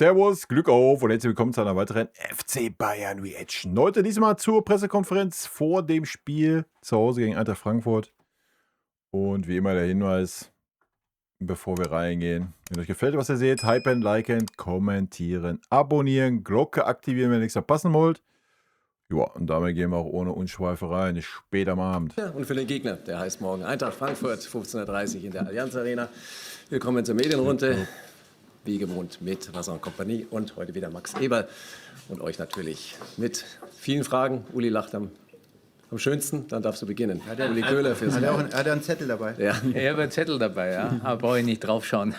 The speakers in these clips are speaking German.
Servus, Glück auf und herzlich willkommen zu einer weiteren FC Bayern Reaction. Heute diesmal zur Pressekonferenz vor dem Spiel zu Hause gegen Eintracht Frankfurt. Und wie immer der Hinweis, bevor wir reingehen, wenn euch gefällt, was ihr seht, hypen, liken, kommentieren, abonnieren, Glocke aktivieren, wenn ihr nichts verpassen wollt. Ja, und damit gehen wir auch ohne Unschweiferei später am Abend. Ja, und für den Gegner, der heißt morgen Eintracht Frankfurt, 15:30 Uhr in der Allianz Arena. Willkommen zur Medienrunde, wie gewohnt mit Wasser und Kompanie und heute wieder Max Eberl und euch natürlich mit vielen Fragen. Uli lacht am schönsten, dann darfst du beginnen. Uli Köhler für Hat er einen Zettel dabei? Ja. Ich habe einen Zettel dabei, ja. Aber brauche ich nicht draufschauen.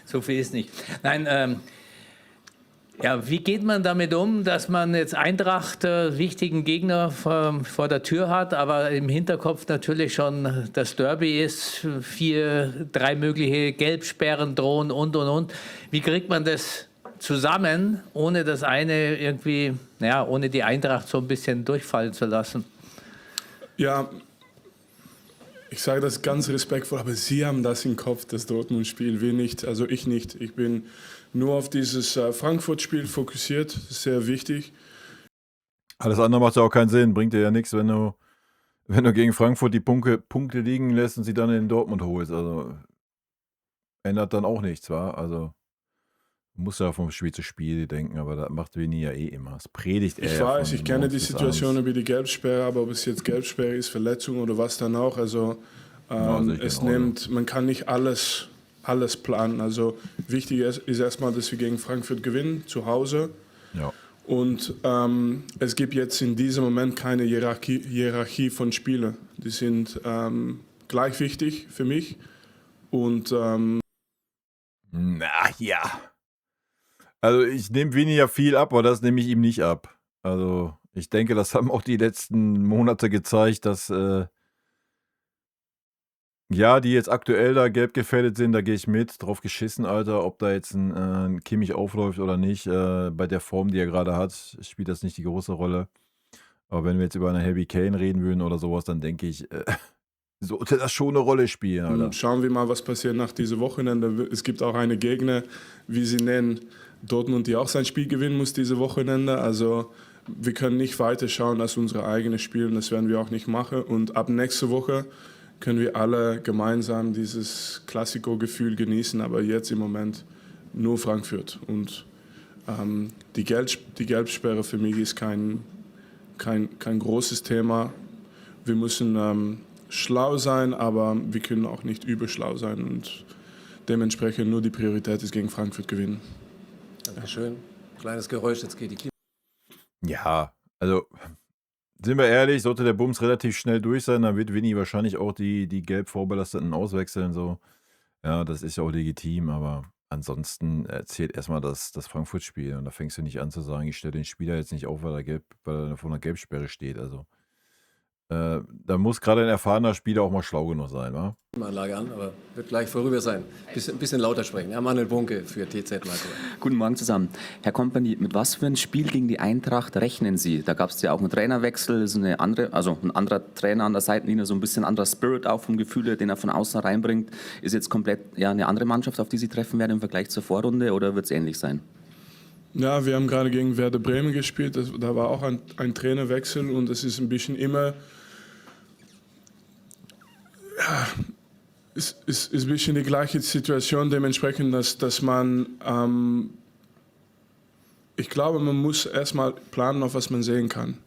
So viel ist nicht. Nein, ja, wie geht man damit um, dass man jetzt Eintracht, wichtigen Gegner vor der Tür hat, aber im Hinterkopf natürlich schon das Derby ist, 3 mögliche Gelbsperren drohen und. Wie kriegt man das zusammen, ohne das eine irgendwie, ja, ohne die Eintracht so ein bisschen durchfallen zu lassen? Ja, ich sage das ganz respektvoll, aber Sie haben das im Kopf, das Dortmund-Spiel, wir nicht, also ich nicht. Ich bin nur auf dieses Frankfurt-Spiel fokussiert, das ist sehr wichtig. Alles andere macht ja auch keinen Sinn, bringt dir ja nichts, wenn du gegen Frankfurt die Punkte liegen lässt und sie dann in Dortmund holst. Also ändert dann auch nichts, wa? Also muss ja vom Spiel zu Spiel denken, aber das macht Vinny ja eh immer. Das predigt er. Ich ja weiß, von ich kenne morgens die bis Situation abends. über die Gelbsperre, aber ob es jetzt Gelbsperre ist, Verletzung oder was dann auch, also es nimmt, man kann nicht alles planen. Also wichtig ist erstmal, dass wir gegen Frankfurt gewinnen, zu Hause. Ja. Und es gibt jetzt in diesem Moment keine Hierarchie von Spielern. Die sind gleich wichtig für mich. Und Na ja. Also ich nehme Vinny ja viel ab, aber das nehme ich ihm nicht ab. Also ich denke, das haben auch die letzten Monate gezeigt, dass ja, die jetzt aktuell da gelb gefährdet sind, da gehe ich mit. Drauf geschissen, Alter, ob da jetzt ein Kimmich aufläuft oder nicht. Bei der Form, die er gerade hat, spielt das nicht die große Rolle. Aber wenn wir jetzt über einen Harry Kane reden würden oder sowas, dann denke ich, sollte das schon eine Rolle spielen, Alter. schauen wir mal, was passiert nach diesem Wochenende. Es gibt auch eine Gegner, wie sie nennen, Dortmund, die auch sein Spiel gewinnen muss diese Wochenende. Also wir können nicht weiter schauen als unsere eigenen Spiele. Das werden wir auch nicht machen. Und ab nächste Woche können wir alle gemeinsam dieses Klassiko-Gefühl genießen. Aber jetzt im Moment nur Frankfurt. Und die Gelbsperre für mich ist kein großes Thema. Wir müssen schlau sein, aber wir können auch nicht überschlau sein. Und dementsprechend nur die Priorität ist gegen Frankfurt gewinnen. Dankeschön. Kleines Geräusch, jetzt geht die Klima. Ja, also sind wir ehrlich, sollte der Bums relativ schnell durch sein, dann wird Vinny wahrscheinlich auch die gelb vorbelasteten auswechseln. So. Ja, das ist ja auch legitim, aber ansonsten zählt erstmal das Frankfurt-Spiel. Und da fängst du nicht an zu sagen, ich stelle den Spieler jetzt nicht auf, weil er vor einer Gelbsperre steht. Also da muss gerade ein erfahrener Spieler auch mal schlau genug sein, wa? Anlage an, aber wird gleich vorüber sein. Bisschen lauter sprechen. Ja, Manuel Bunke für TZ Marco. Guten Morgen zusammen. Herr Kompany, mit was für ein Spiel gegen die Eintracht rechnen Sie? Da gab es ja auch einen Trainerwechsel, ist ein anderer Trainer an der Seitenlinie, so ein bisschen anderer Spirit auch vom Gefühl, her, den er von außen reinbringt. Ist jetzt komplett eine andere Mannschaft, auf die Sie treffen werden im Vergleich zur Vorrunde, oder wird es ähnlich sein? Ja, wir haben gerade gegen Werder Bremen gespielt. Da war auch ein Trainerwechsel und es ist ein bisschen immer... Ja, es ist ein bisschen die gleiche Situation, dementsprechend, dass man, ich glaube, man muss erstmal planen, auf was man sehen kann.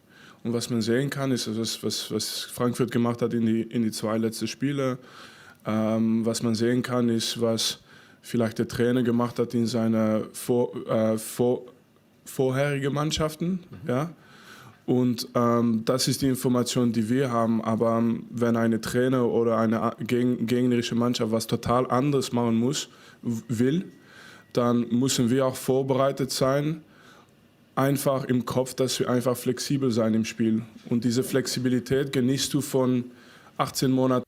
Und was man sehen kann, ist das, was Frankfurt gemacht hat in die 2 letzten Spiele. Was man sehen kann, ist, was vielleicht der Trainer gemacht hat in seine vorherigen Mannschaften. Ja? Und das ist die Information, die wir haben. Aber wenn ein Trainer oder eine gegnerische Mannschaft was total anderes machen will, dann müssen wir auch vorbereitet sein. Einfach im Kopf, dass wir einfach flexibel sein im Spiel. Und diese Flexibilität genießt du von 18 Monaten.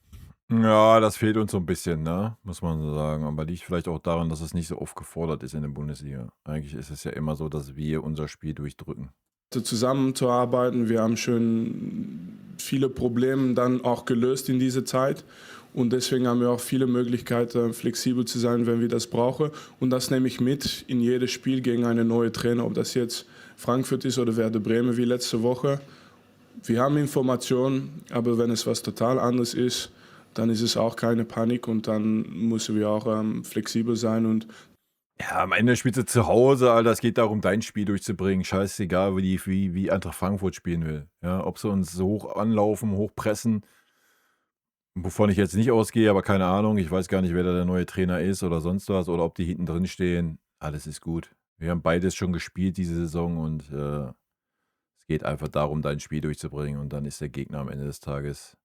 Ja, das fehlt uns so ein bisschen, ne? Muss man so sagen. Aber liegt vielleicht auch daran, dass es nicht so oft gefordert ist in der Bundesliga. Eigentlich ist es ja immer so, dass wir unser Spiel durchdrücken. Zusammenzuarbeiten. Wir haben schon viele Probleme dann auch gelöst in dieser Zeit. Und deswegen haben wir auch viele Möglichkeiten, flexibel zu sein, wenn wir das brauchen. Und das nehme ich mit in jedes Spiel gegen einen neuen Trainer, ob das jetzt Frankfurt ist oder Werder Bremen wie letzte Woche. Wir haben Informationen, aber wenn es was total anderes ist, dann ist es auch keine Panik und dann müssen wir auch flexibel sein. Und Ja, am Ende spielst du zu Hause, Alter. Es geht darum, dein Spiel durchzubringen. Scheißegal, wie Eintracht Frankfurt spielen will. Ja, ob sie uns so hoch anlaufen, hoch pressen, wovon ich jetzt nicht ausgehe, aber keine Ahnung. Ich weiß gar nicht, wer da der neue Trainer ist oder sonst was oder ob die hinten drin stehen. Alles ist gut. Wir haben beides schon gespielt diese Saison und es geht einfach darum, dein Spiel durchzubringen und dann ist der Gegner am Ende des Tages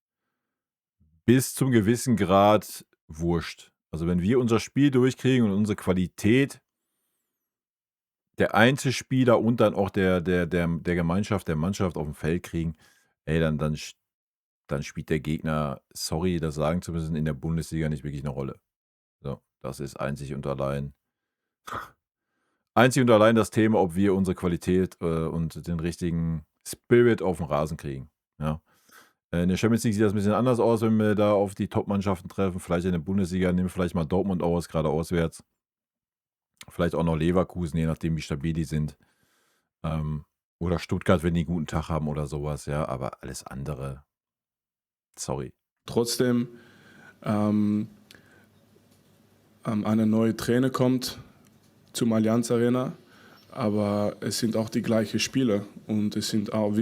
bis zum gewissen Grad wurscht. Also wenn wir unser Spiel durchkriegen und unsere Qualität der Einzelspieler und dann auch der Gemeinschaft, der Mannschaft auf dem Feld kriegen, ey, dann spielt der Gegner, sorry, das sagen zu müssen, in der Bundesliga nicht wirklich eine Rolle. So, das ist einzig und allein das Thema, ob wir unsere Qualität und den richtigen Spirit auf den Rasen kriegen. Ja. In der Champions League sieht das ein bisschen anders aus, wenn wir da auf die Top-Mannschaften treffen. Vielleicht in der Bundesliga nehmen wir vielleicht mal Dortmund aus, gerade auswärts. Vielleicht auch noch Leverkusen, je nachdem, wie stabil die sind. Oder Stuttgart, wenn die einen guten Tag haben oder sowas. Ja, aber alles andere, sorry. trotzdem eine neue Trainer kommt zum Allianz Arena, aber es sind auch die gleichen Spieler und wir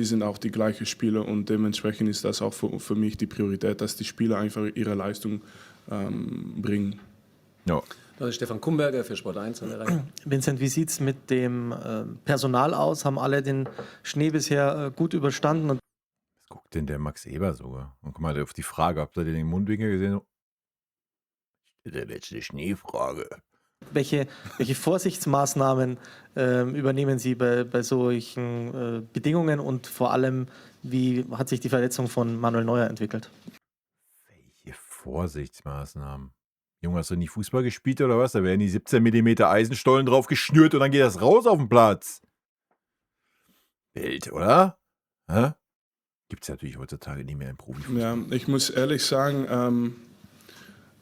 sind auch die gleichen Spieler und dementsprechend ist das auch für mich die Priorität, dass die Spieler einfach ihre Leistung bringen. Ja. Das ist Stefan Kumberger für Sport 1 an der Reihe. Vincent, wie sieht es mit dem Personal aus? Haben alle den Schnee bisher gut überstanden? Und Was guckt denn der Max Eber sogar? Und guck mal auf die Frage, habt ihr den Mundwinkel gesehen? Der letzte Schneefrage. welche Vorsichtsmaßnahmen übernehmen Sie bei solchen Bedingungen? Und vor allem, wie hat sich die Verletzung von Manuel Neuer entwickelt? Welche Vorsichtsmaßnahmen? Junge, hast du nie Fußball gespielt oder was? Da werden die 17 mm Eisenstollen drauf geschnürt und dann geht das raus auf den Platz. Wild, oder? Gibt es natürlich heutzutage nicht mehr im Profifußball. Ja, ich muss ehrlich sagen,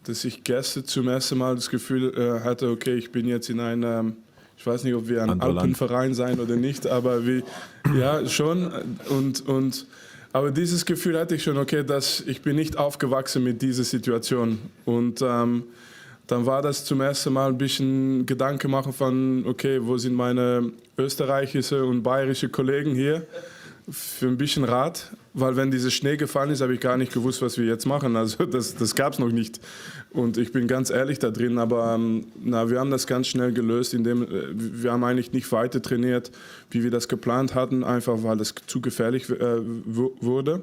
dass ich gestern zum ersten Mal das Gefühl hatte, okay, ich bin jetzt in einem, ich weiß nicht, ob wir ein Anderland. Alpenverein sein oder nicht, aber ja, schon. Aber dieses Gefühl hatte ich schon, okay, dass ich bin nicht aufgewachsen mit dieser Situation. Und dann war das zum ersten Mal ein bisschen Gedanke machen von, okay, wo sind meine österreichische und bayerische Kollegen hier? Für ein bisschen Rat, weil wenn dieser Schnee gefallen ist, habe ich gar nicht gewusst, was wir jetzt machen. Also das gab es noch nicht. Und ich bin ganz ehrlich da drin, aber wir haben das ganz schnell gelöst, indem wir haben eigentlich nicht weiter trainiert, wie wir das geplant hatten, einfach weil das zu gefährlich wurde.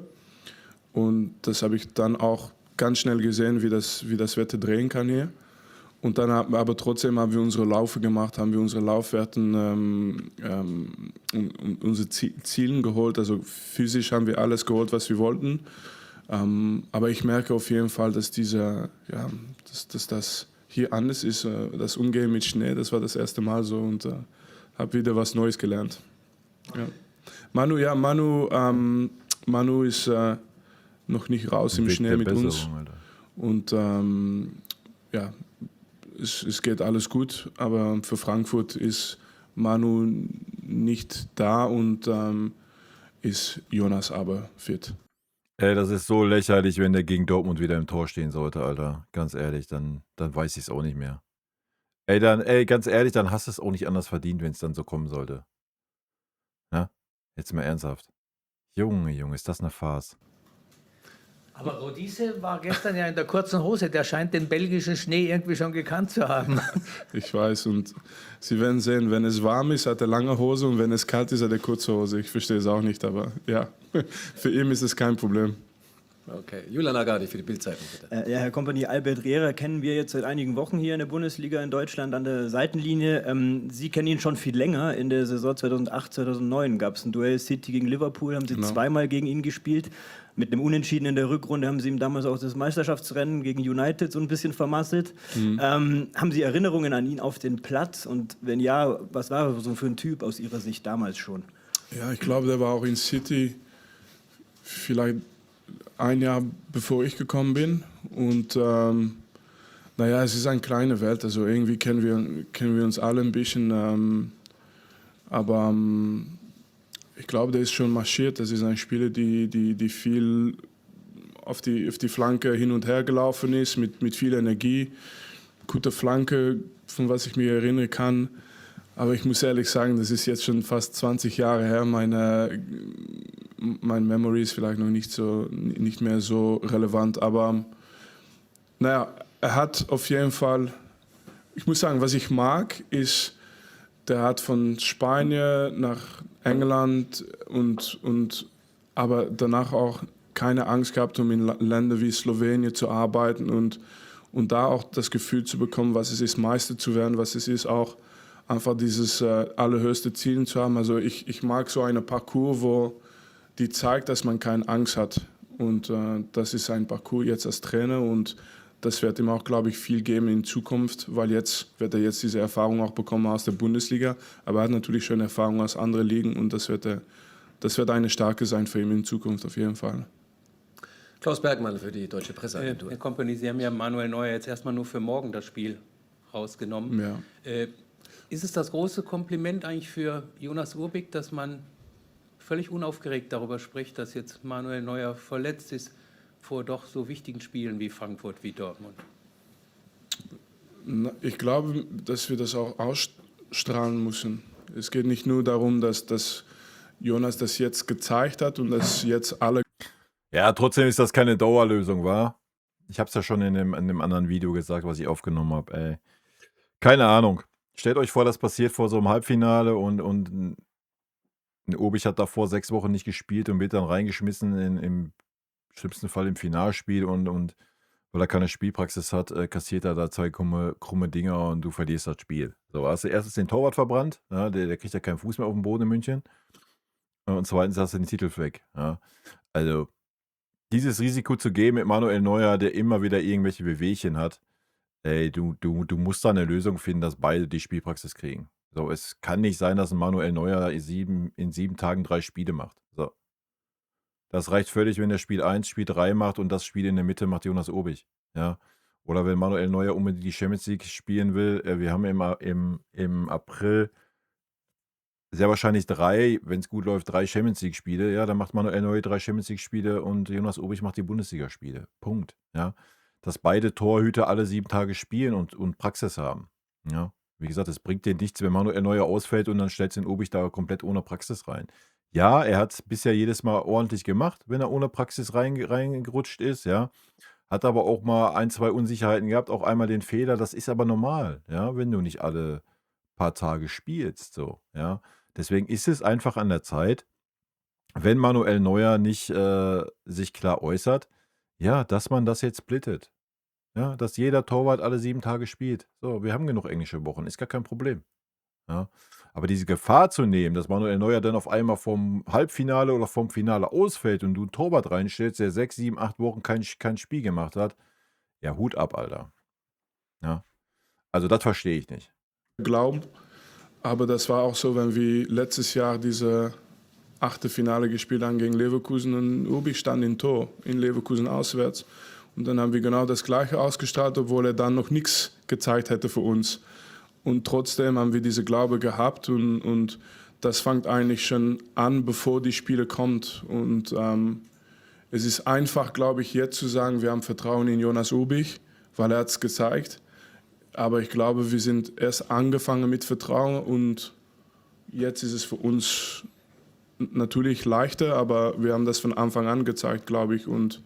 Und das habe ich dann auch ganz schnell gesehen, wie das Wetter drehen kann hier. Und dann aber trotzdem haben wir unsere Laufe gemacht, haben wir unsere Laufwerten unsere Zielen geholt. Also physisch haben wir alles geholt, was wir wollten. Aber ich merke auf jeden Fall, dass dass das hier anders ist. Das Umgehen mit Schnee, das war das erste Mal so und habe wieder was Neues gelernt. Ja. Manu ist noch nicht raus im Weg Schnee der mit uns. Besserung, Alter. Und es geht alles gut, aber für Frankfurt ist Manu nicht da und ist Jonas aber fit. Ey, das ist so lächerlich, wenn der gegen Dortmund wieder im Tor stehen sollte, Alter. Ganz ehrlich, dann weiß ich es auch nicht mehr. Ey, ganz ehrlich, dann hast du es auch nicht anders verdient, wenn es dann so kommen sollte. Ja? Jetzt mal ernsthaft. Junge, ist das eine Farce. Aber Rodise war gestern ja in der kurzen Hose. Der scheint den belgischen Schnee irgendwie schon gekannt zu haben. Ich weiß und Sie werden sehen, wenn es warm ist, hat er lange Hose und wenn es kalt ist, hat er kurze Hose. Ich verstehe es auch nicht, aber ja, für ihn ist es kein Problem. Okay, Julian Agadi für die Bildzeitung, bitte. Ja, Herr Kompanie, Albert Rehrer kennen wir jetzt seit einigen Wochen hier in der Bundesliga in Deutschland an der Seitenlinie. Sie kennen ihn schon viel länger. In der Saison 2008, 2009 gab es ein Duell City gegen Liverpool, haben Sie zweimal gegen ihn gespielt. Mit einem Unentschieden in der Rückrunde haben Sie ihm damals auch das Meisterschaftsrennen gegen United so ein bisschen vermasselt. Haben Sie Erinnerungen an ihn auf den Platz? Und wenn ja, was war er so für ein Typ aus Ihrer Sicht damals schon? Ja, ich glaube, der war auch in City vielleicht ein Jahr bevor ich gekommen bin. Und es ist eine kleine Welt. Also irgendwie kennen wir uns alle ein bisschen. Aber ich glaube, der ist schon marschiert. Das ist ein Spieler, die viel auf die Flanke hin und her gelaufen ist, mit viel Energie. Gute Flanke, von was ich mich erinnern kann. Aber ich muss ehrlich sagen, das ist jetzt schon fast 20 Jahre her. Mein Memory ist vielleicht noch nicht mehr so relevant. Aber er hat auf jeden Fall, ich muss sagen, was ich mag, ist, der hat von Spanien nach England aber danach auch keine Angst gehabt, um in Ländern wie Slowenien zu arbeiten und da auch das Gefühl zu bekommen, was es ist, Meister zu werden, was es ist, auch einfach dieses allerhöchste Ziel zu haben. Also ich mag so eine Parcours, wo die zeigt, dass man keine Angst hat. Und das ist ein Parcours jetzt als Trainer und das wird ihm auch, glaube ich, viel geben in Zukunft, weil jetzt wird er diese Erfahrung auch bekommen aus der Bundesliga. Aber er hat natürlich schon Erfahrung aus anderen Ligen und das wird eine Stärke sein für ihn in Zukunft auf jeden Fall. Klaus Bergmann für die Deutsche Presseagentur. Herr Kompany, Sie haben ja Manuel Neuer jetzt erstmal nur für morgen das Spiel rausgenommen. Ja. Ist es das große Kompliment eigentlich für Jonas Urbich, dass man völlig unaufgeregt darüber spricht, dass jetzt Manuel Neuer verletzt ist vor doch so wichtigen Spielen wie Frankfurt, wie Dortmund? Ich glaube, dass wir das auch ausstrahlen müssen. Es geht nicht nur darum, dass Jonas das jetzt gezeigt hat und dass jetzt alle... Ja, trotzdem ist das keine Dauerlösung, wa? Ich habe es ja schon in dem anderen Video gesagt, was ich aufgenommen habe. Keine Ahnung. Stellt euch vor, das passiert vor so einem Halbfinale und Urbich hat davor 6 Wochen nicht gespielt und wird dann reingeschmissen im schlimmsten Fall im Finalspiel und weil er keine Spielpraxis hat, kassiert er da 2 krumme Dinger und du verlierst das Spiel. So, hast du erstens den Torwart verbrannt, ja, der kriegt ja keinen Fuß mehr auf dem Boden in München. Und zweitens hast du den Titel weg. Ja. Also, dieses Risiko zu gehen mit Manuel Neuer, der immer wieder irgendwelche Wehwehchen hat, du musst da eine Lösung finden, dass beide die Spielpraxis kriegen. So, es kann nicht sein, dass ein Manuel Neuer in 7 Tagen 3 Spiele macht. So. Das reicht völlig, wenn der Spiel 1, Spiel 3 macht und das Spiel in der Mitte macht Jonas Urbich. Ja. Oder wenn Manuel Neuer unbedingt die Champions League spielen will, wir haben im April sehr wahrscheinlich 3, wenn es gut läuft, 3 Champions League Spiele. Ja, dann macht Manuel Neuer 3 Champions League Spiele und Jonas Urbich macht die Bundesliga-Spiele. Punkt. Ja. Dass beide Torhüter alle 7 Tage spielen und Praxis haben. Ja. Wie gesagt, es bringt dir nichts, wenn Manuel Neuer ausfällt und dann stellst du den Urbich da komplett ohne Praxis rein. Ja, er hat es bisher jedes Mal ordentlich gemacht, wenn er ohne Praxis reingerutscht ist, ja. Hat aber auch mal 1, 2 Unsicherheiten gehabt, auch einmal den Fehler. Das ist aber normal, ja, wenn du nicht alle paar Tage spielst, so, ja. Deswegen ist es einfach an der Zeit, wenn Manuel Neuer nicht sich klar äußert, ja, dass man das jetzt splittet. Ja, dass jeder Torwart alle 7 Tage spielt. So, wir haben genug englische Wochen, ist gar kein Problem. Ja. Aber diese Gefahr zu nehmen, dass Manuel Neuer dann auf einmal vom Halbfinale oder vom Finale ausfällt und du einen Torwart reinstellst, der 6, 7, 8 Wochen kein Spiel gemacht hat, ja, Hut ab, Alter. Ja. Also das verstehe ich nicht. Glauben, aber das war auch so, wenn wir letztes Jahr diese 8. Finale gespielt haben gegen Leverkusen und Urbich stand im Tor, in Leverkusen auswärts. Und dann haben wir genau das Gleiche ausgestrahlt, obwohl er dann noch nichts gezeigt hätte für uns. Und trotzdem haben wir diese Glaube gehabt und das fängt eigentlich schon an, bevor die Spiele kommt. Und es ist einfach, glaube ich, jetzt zu sagen, wir haben Vertrauen in Jonas Urbich, weil er hat es gezeigt. Aber ich glaube, wir sind erst angefangen mit Vertrauen und jetzt ist es für uns natürlich leichter, aber wir haben das von Anfang an gezeigt, glaube ich. Und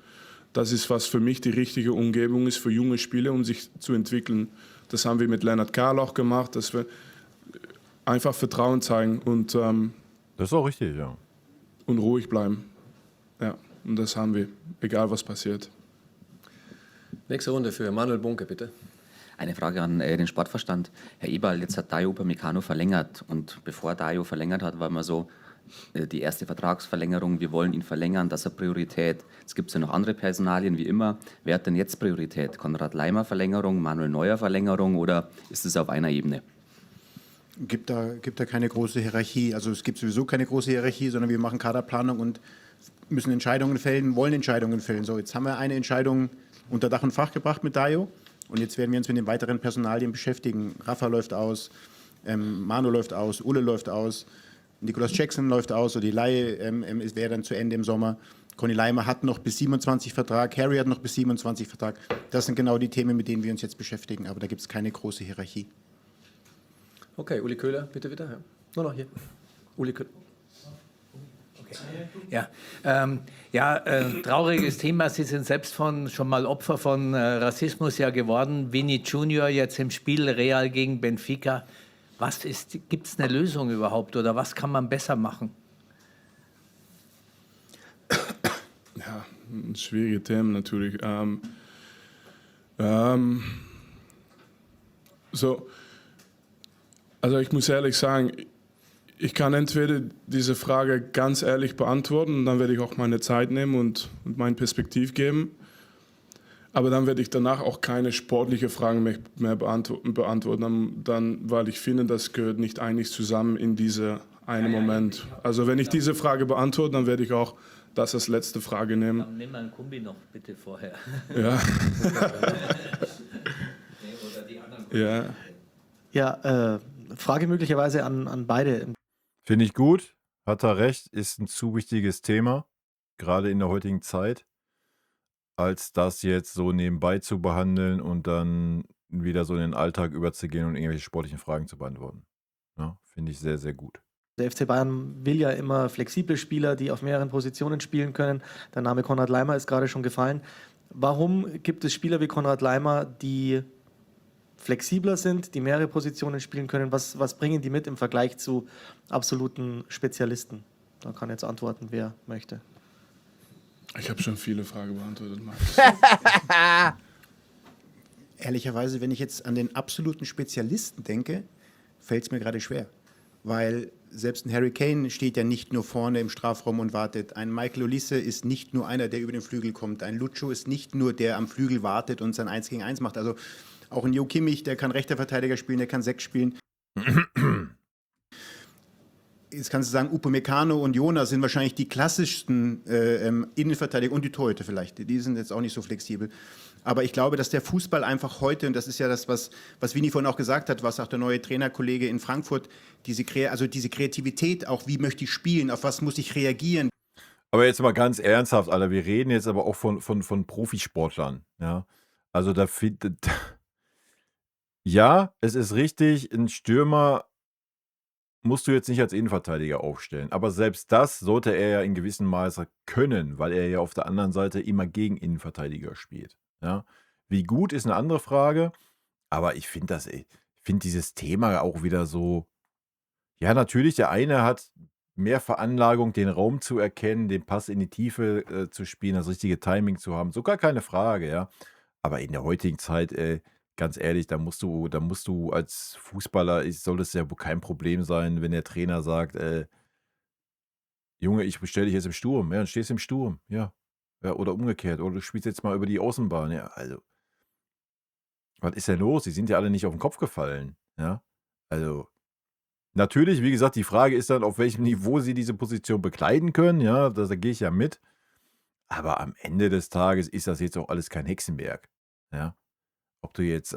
das ist, was für mich die richtige Umgebung ist für junge Spieler, um sich zu entwickeln. Das haben wir mit Lennart Karl auch gemacht, dass wir einfach Vertrauen zeigen und das ist auch richtig, ja. Und ruhig bleiben. Ja, und das haben wir, egal was passiert. Nächste Runde für Manuel Bunke, bitte. Eine Frage an den Sportverstand. Herr Eberl, jetzt hat Dayo Upamecano verlängert und bevor Dayo verlängert hat, war immer so, die erste Vertragsverlängerung, wir wollen ihn verlängern, das hat Priorität. Es gibt ja noch andere Personalien wie immer. Wer hat denn jetzt Priorität? Konrad Laimer Verlängerung, Manuel Neuer Verlängerung oder ist es auf einer Ebene? Gibt da keine große Hierarchie. Also es gibt sowieso keine große Hierarchie, sondern wir machen Kaderplanung und müssen Entscheidungen fällen, wollen Entscheidungen fällen. So, jetzt haben wir eine Entscheidung unter Dach und Fach gebracht mit Dayo und jetzt werden wir uns mit den weiteren Personalien beschäftigen. Rafa läuft aus, Manu läuft aus, Ulle läuft aus, Nicolas Jackson läuft aus, oder die Leihe wäre dann zu Ende im Sommer. Conny Leimer hat noch bis 27 Vertrag, Harry hat noch bis 27 Vertrag. Das sind genau die Themen, mit denen wir uns jetzt beschäftigen, aber da gibt es keine große Hierarchie. Okay, Uli Köhler, bitte wieder. Ja. Nur noch hier. Uli Köhler. Trauriges Thema. Sie sind selbst schon mal Opfer von Rassismus ja geworden. Vini Junior jetzt im Spiel Real gegen Benfica. Gibt es eine Lösung überhaupt oder was kann man besser machen? Ja, schwierige Themen natürlich. Also ich muss ehrlich sagen, ich kann entweder diese Frage ganz ehrlich beantworten und dann werde ich auch meine Zeit nehmen und mein Perspektiv geben. Aber dann werde ich danach auch keine sportliche Fragen mehr beantworten, weil ich finde, das gehört nicht eigentlich zusammen in diese einen Moment. Also wenn ich diese Frage beantworte, dann werde ich auch das als letzte Frage nehmen. Dann nimm mal einen Kumbi noch bitte vorher. Ja. Oder die anderen. Ja, Frage möglicherweise an beide. Finde ich gut, hat er recht, ist ein zu wichtiges Thema, gerade in der heutigen Zeit, als das jetzt so nebenbei zu behandeln und dann wieder so in den Alltag überzugehen und irgendwelche sportlichen Fragen zu beantworten. Ja, finde ich sehr, sehr gut. Der FC Bayern will ja immer flexible Spieler, die auf mehreren Positionen spielen können. Der Name Konrad Laimer ist gerade schon gefallen. Warum gibt es Spieler wie Konrad Laimer, die flexibler sind, die mehrere Positionen spielen können? Was bringen die mit im Vergleich zu absoluten Spezialisten? Da kann jetzt antworten, wer möchte. Ich habe schon viele Fragen beantwortet, Max. Ehrlicherweise, wenn ich jetzt an den absoluten Spezialisten denke, fällt es mir gerade schwer. Weil selbst ein Harry Kane steht ja nicht nur vorne im Strafraum und wartet. Ein Michael Olise ist nicht nur einer, der über den Flügel kommt. Ein Lucho ist nicht nur, der am Flügel wartet und sein 1 gegen 1 macht. Also auch ein Jo Kimmich, der kann rechter Verteidiger spielen, der kann 6 spielen. Jetzt kannst du sagen, Upamecano und Jonas sind wahrscheinlich die klassischsten Innenverteidiger und die Torhüter vielleicht. Die sind jetzt auch nicht so flexibel. Aber ich glaube, dass der Fußball einfach heute, und das ist ja das, was Vini vorhin auch gesagt hat, was auch der neue Trainerkollege in Frankfurt, diese Kreativität, auch wie möchte ich spielen, auf was muss ich reagieren. Aber jetzt mal ganz ernsthaft, Alter, wir reden jetzt aber auch von Profisportlern. Ja? Also ja, es ist richtig, ein Stürmer musst du jetzt nicht als Innenverteidiger aufstellen. Aber selbst das sollte er ja in gewissem Maße können, weil er ja auf der anderen Seite immer gegen Innenverteidiger spielt. Ja? Wie gut ist eine andere Frage, aber ich finde dieses Thema auch wieder so, ja, natürlich, der eine hat mehr Veranlagung, den Raum zu erkennen, den Pass in die Tiefe zu spielen, das richtige Timing zu haben, sogar keine Frage, ja. Aber in der heutigen Zeit, ganz ehrlich, da musst du als Fußballer, soll es ja wohl kein Problem sein, wenn der Trainer sagt, Junge, ich bestelle dich jetzt im Sturm, ja, dann stehst du im Sturm, ja. Ja, oder umgekehrt, oder du spielst jetzt mal über die Außenbahn, ja, also, was ist denn los? Die sind ja alle nicht auf den Kopf gefallen, ja. Also, natürlich, wie gesagt, die Frage ist dann, auf welchem Niveau sie diese Position bekleiden können, ja, da gehe ich ja mit. Aber am Ende des Tages ist das jetzt auch alles kein Hexenwerk, ja. Ob du jetzt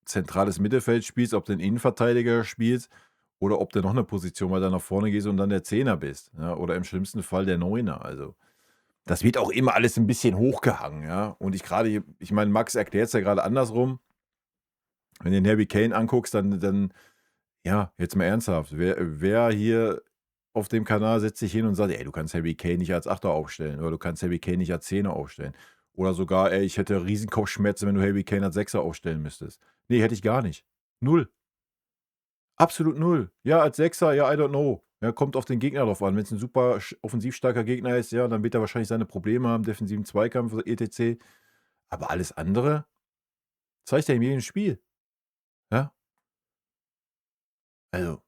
zentrales Mittelfeld spielst, ob du einen Innenverteidiger spielst oder ob du noch eine Position weiter nach vorne gehst und dann der Zehner bist, ja, oder im schlimmsten Fall der Neuner. Also das wird auch immer alles ein bisschen hochgehangen, ja. Und ich meine, Max erklärt es ja gerade andersrum. Wenn du den Harry Kane anguckst, dann ja, jetzt mal ernsthaft, wer hier auf dem Kanal setzt sich hin und sagt, ey, du kannst Harry Kane nicht als Achter aufstellen oder du kannst Harry Kane nicht als Zehner aufstellen. Oder sogar, ey, ich hätte Riesenkopfschmerzen, wenn du Harry Kane als Sechser aufstellen müsstest. Nee, hätte ich gar nicht. Null. Absolut null. Ja, als Sechser, ja, I don't know. Ja, kommt auf den Gegner drauf an. Wenn es ein super offensiv starker Gegner ist, ja, dann wird er wahrscheinlich seine Probleme haben, defensiven Zweikampf, etc. Aber alles andere zeigt er in jedem Spiel. Ja? Also.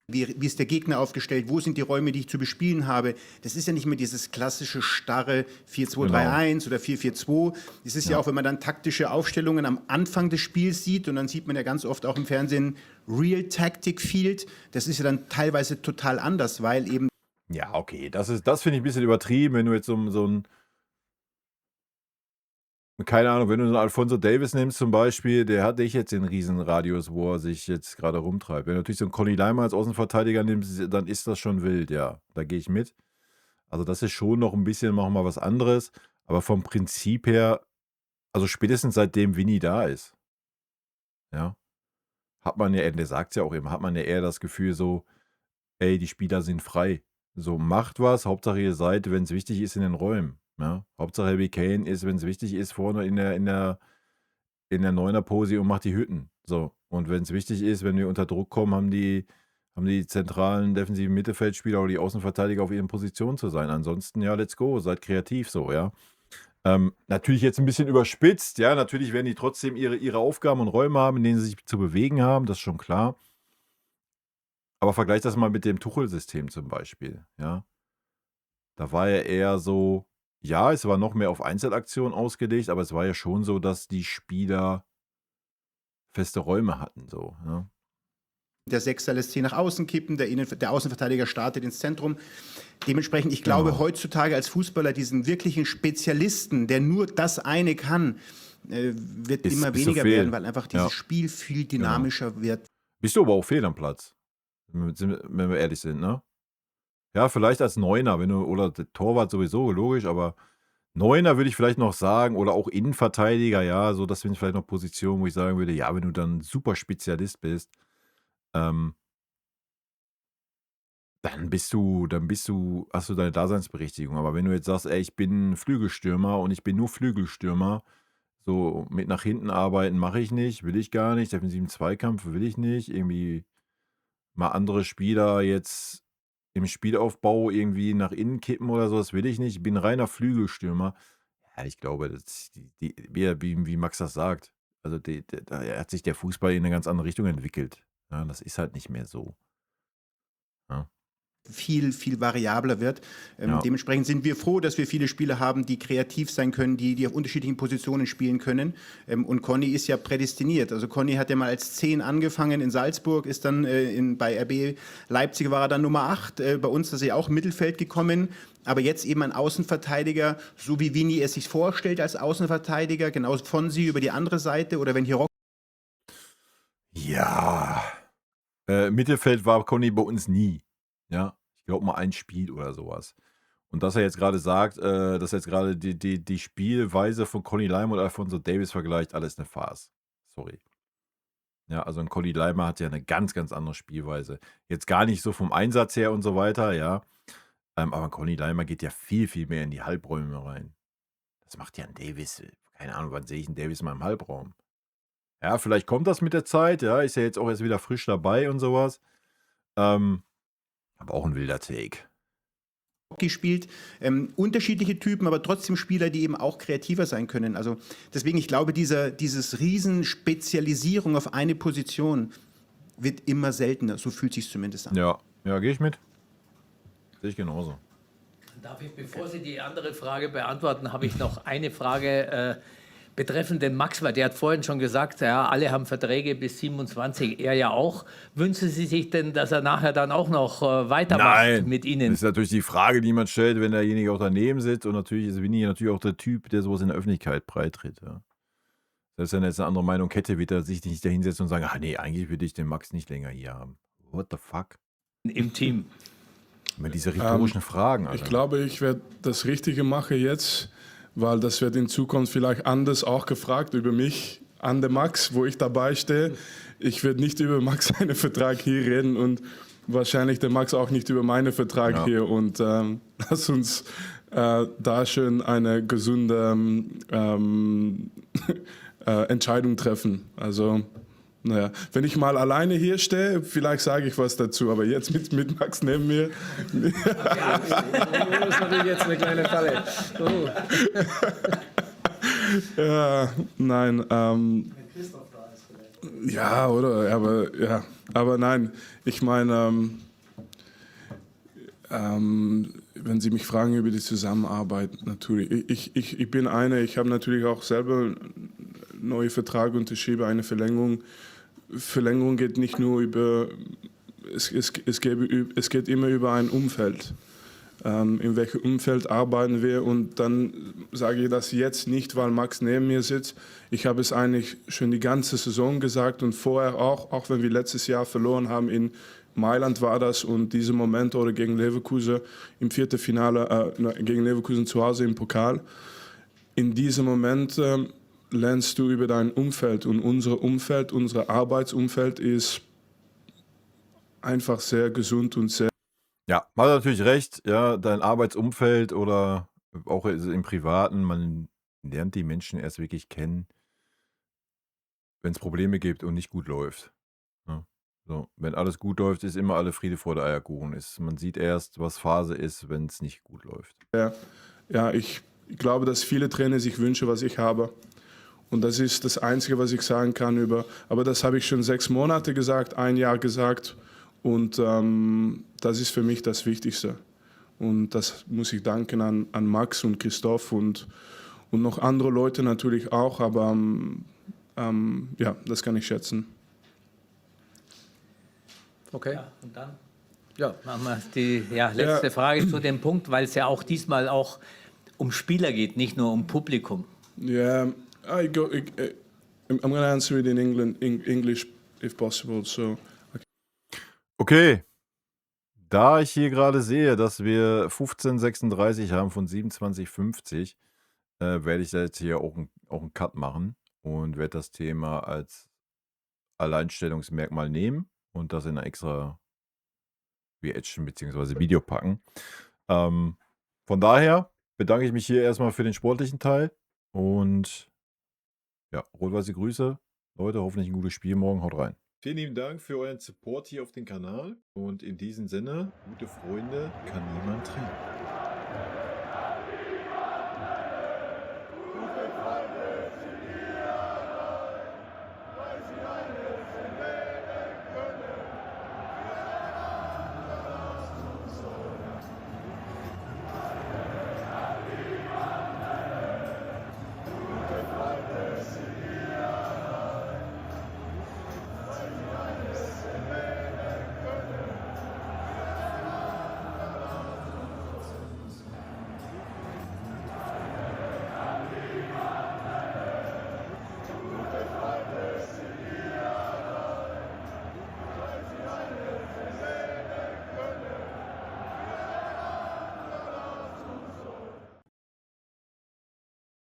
Wie ist der Gegner aufgestellt? Wo sind die Räume, die ich zu bespielen habe? Das ist ja nicht mehr dieses klassische starre 4-2-3-1 oder 4-4-2. Es ist ja auch, wenn man dann taktische Aufstellungen am Anfang des Spiels sieht, und dann sieht man ja ganz oft auch im Fernsehen Real Tactic Field. Das ist ja dann teilweise total anders, weil eben. Ja, okay, das finde ich ein bisschen übertrieben, wenn du jetzt so ein keine Ahnung, wenn du so 'n Alphonso Davies nimmst zum Beispiel, der hat nicht jetzt den Riesenradius, wo er sich jetzt gerade rumtreibt. Wenn du natürlich so einen Conny Leimer als Außenverteidiger nimmst, dann ist das schon wild, ja. Da gehe ich mit. Also, das ist schon noch ein bisschen noch mal was anderes, aber vom Prinzip her, also, spätestens seitdem Vinny da ist, ja, hat man ja, der sagt's ja auch immer, hat man ja eher das Gefühl so: „Ey, die Spieler sind frei. So, macht was, Hauptsache ihr seid, wenn's wichtig ist, in den Räumen, ja? Hauptsache Harry Kane ist, wenn's wichtig ist, vorne in der Neuner-Pose und macht die Hütten. So, und wenn's wichtig ist, wenn wir unter Druck kommen, haben die zentralen defensiven Mittelfeldspieler oder die Außenverteidiger auf ihren Positionen zu sein. Ansonsten, ja, let's go, seid kreativ so, ja?“ Natürlich jetzt ein bisschen überspitzt, ja, natürlich werden die trotzdem ihre Aufgaben und Räume haben, in denen sie sich zu bewegen haben, das ist schon klar. Aber vergleich das mal mit dem Tuchel-System zum Beispiel, ja? Da war ja eher so, ja, es war noch mehr auf Einzelaktionen ausgelegt, aber es war ja schon so, dass die Spieler feste Räume hatten so, ne? Der Sechser lässt sich nach außen kippen, der Außenverteidiger startet ins Zentrum. Dementsprechend, ich glaube, heutzutage als Fußballer diesen wirklichen Spezialisten, der nur das eine kann, wird Ist immer zu weniger viel. werden, weil einfach dieses Ja. Spiel viel dynamischer wird. Bist du aber auch fehl am Platz, wenn wir ehrlich sind, ne? Ja, vielleicht als Neuner, wenn du, oder der Torwart sowieso, logisch, aber Neuner würde ich vielleicht noch sagen, oder auch Innenverteidiger, ja, so, das sind vielleicht noch Positionen, wo ich sagen würde, ja, wenn du dann super Spezialist bist, ähm, hast du deine Daseinsberechtigung. Aber wenn du jetzt sagst, ey, ich bin Flügelstürmer und ich bin nur Flügelstürmer, so mit nach hinten arbeiten mache ich nicht, will ich gar nicht, defensiven Zweikampf will ich nicht, irgendwie mal andere Spieler jetzt im Spielaufbau irgendwie nach innen kippen oder so, das will ich nicht. Ich bin reiner Flügelstürmer. Ja, ich glaube, wie Max das sagt, also da hat sich der Fußball in eine ganz andere Richtung entwickelt. Ja, das ist halt nicht mehr so. Ja. Viel, viel variabler wird. Ja. Dementsprechend sind wir froh, dass wir viele Spieler haben, die kreativ sein können, die auf unterschiedlichen Positionen spielen können. Und Conny ist ja prädestiniert. Also Conny hat ja mal als 10 angefangen in Salzburg, ist dann bei RB Leipzig war er dann Nummer 8. Bei uns ist er auch im Mittelfeld gekommen. Aber jetzt eben ein Außenverteidiger, so wie Vinny es sich vorstellt als Außenverteidiger, genauso Fonsi über die andere Seite oder wenn hier Ja. Mittelfeld war Conny bei uns nie. Ja, ich glaube mal ein Spiel oder sowas. Und dass er jetzt gerade sagt, dass er jetzt gerade die Spielweise von Conny Leimer und Alphonso Davies vergleicht, alles eine Farce. Sorry. Ja, also ein Conny Leimer hat ja eine ganz, ganz andere Spielweise. Jetzt gar nicht so vom Einsatz her und so weiter, ja. Aber ein Conny Leimer geht ja viel, viel mehr in die Halbräume rein. Das macht ja ein Davies. Keine Ahnung, wann sehe ich einen Davies mal im Halbraum? Ja, vielleicht kommt das mit der Zeit, ja, ist ja jetzt auch erst wieder frisch dabei und sowas. Aber auch ein wilder Take. Hockey spielt, unterschiedliche Typen, aber trotzdem Spieler, die eben auch kreativer sein können. Also deswegen, ich glaube, dieses Riesenspezialisierung auf eine Position wird immer seltener. So fühlt sich zumindest an. Ja, gehe ich mit. Sehe ich genauso. Darf ich, bevor Sie die andere Frage beantworten, habe ich noch eine Frage betreffend den Max, weil der hat vorhin schon gesagt, ja, alle haben Verträge bis 27, er ja auch. Wünschen Sie sich denn, dass er nachher dann auch noch weitermacht mit Ihnen? Das ist natürlich die Frage, die man stellt, wenn derjenige auch daneben sitzt. Und natürlich ist Vinny natürlich auch der Typ, der sowas in der Öffentlichkeit breitritt. Ja. Selbst wenn er jetzt eine andere Meinung hätte, wird er sich nicht dahinsetzen und sagen, ach nee, eigentlich würde ich den Max nicht länger hier haben. What the fuck? Im Team. Mit diese rhetorischen Fragen. Alter. Ich glaube, ich werde das Richtige machen jetzt, weil das wird in Zukunft vielleicht anders auch gefragt über mich an der Max, wo ich dabei stehe. Ich werde nicht über Max seinen Vertrag hier reden und wahrscheinlich der Max auch nicht über meinen Vertrag hier. Und lass uns da schön eine gesunde Entscheidung treffen. Also, naja, wenn ich mal alleine hier stehe, vielleicht sage ich was dazu, aber jetzt mit Max neben mir. Das ist natürlich jetzt eine kleine Falle. Oh. Ja, nein. Ja, oder? Aber nein, ich meine, wenn Sie mich fragen über die Zusammenarbeit, natürlich. Ich bin ich habe natürlich auch selber einen neuen Vertrag unterschrieben, eine Verlängerung. Verlängerung geht nicht nur über, es geht immer über ein Umfeld. in welchem Umfeld arbeiten wir. Und dann sage ich das jetzt nicht, weil Max neben mir sitzt. Ich habe es eigentlich schon die ganze Saison gesagt und vorher auch wenn wir letztes Jahr verloren haben in Mailand war das und diese Momente oder gegen Leverkusen im Viertelfinale, gegen Leverkusen zu Hause im Pokal. In diesem Moment lernst du über dein Umfeld und unser Arbeitsumfeld ist einfach sehr gesund und sehr. Ja, hat natürlich recht. Ja, dein Arbeitsumfeld oder auch im Privaten, man lernt die Menschen erst wirklich kennen, wenn es Probleme gibt und nicht gut läuft. Ja, so, wenn alles gut läuft, ist immer alle Friede vor der Eierkuchen. Man sieht erst, was Phase ist, wenn es nicht gut läuft. Ja, ich glaube, dass viele Trainer sich wünschen, was ich habe. Und das ist das Einzige, was ich sagen kann aber das habe ich schon 6 Monate gesagt, 1 Jahr gesagt. Und das ist für mich das Wichtigste. Und das muss ich danken an Max und Christoph und noch andere Leute natürlich auch. Aber ja, das kann ich schätzen. Okay. Ja, und dann Ja. machen wir die letzte Frage zu dem Punkt, weil es ja auch diesmal auch um Spieler geht, nicht nur um Publikum. Yeah, I'm going to answer it in English if possible. So. Okay. Da ich hier gerade sehe, dass wir 15:36 haben von 27:50, werde ich da jetzt hier auch einen Cut machen und werde das Thema als Alleinstellungsmerkmal nehmen und das in eine extra Reaction bzw. Video packen. Von daher bedanke ich mich hier erstmal für den sportlichen Teil und ja, rot-weiße Grüße. Leute, hoffentlich ein gutes Spiel morgen. Haut rein. Vielen lieben Dank für euren Support hier auf dem Kanal und in diesem Sinne, gute Freunde kann niemand trennen.